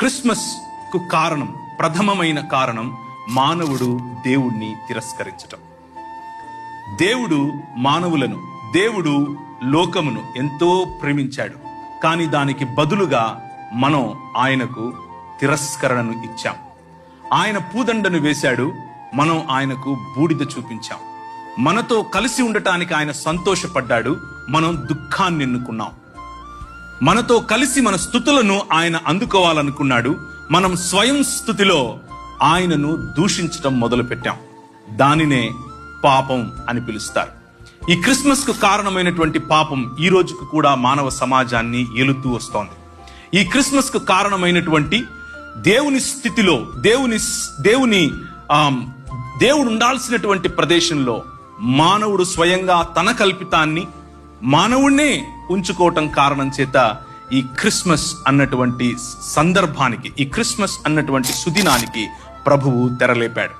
Christmas కు కారణం, ప్రథమమైన కారణం మానవుడు దేవుణ్ణి తిరస్కరించటం. దేవుడు మానవులను, దేవుడు లోకమును ఎంతో ప్రేమించాడు. కానీ దానికి బదులుగా మనం ఆయనకు తిరస్కరణను ఇచ్చాం. ఆయన పూదండను వేశాడు, మనం ఆయనకు బూడిద చూపించాం. మనతో కలిసి ఉండటానికి ఆయన సంతోషపడ్డాడు, మనం దుఃఖాన్ని ఎన్నుకున్నాం. మనతో కలిసి మన స్తుతులను ఆయన అందుకోవాలనుకున్నాడు, మనం స్వయం స్తుతిలో ఆయనను దూషించటం మొదలు పెట్టాం. దానినే పాపం అని పిలుస్తారు. ఈ క్రిస్మస్ కు కారణమైనటువంటి పాపం ఈ రోజుకు కూడా మానవ సమాజాన్ని ఏలుతూ వస్తోంది. ఈ క్రిస్మస్ కు కారణమైనటువంటి దేవుని స్థితిలో, దేవుడు ఉండాల్సినటువంటి ప్రదేశంలో మానవుడు స్వయంగా తన కల్పితాన్ని మానవుణ్ణే ఉంచుకోవటం కారణం చేత ఈ క్రిస్మస్ అన్నటువంటి సందర్భానికి, ఈ క్రిస్మస్ అన్నటువంటి సుదినానికి ప్రభువు తెరలేపాడు.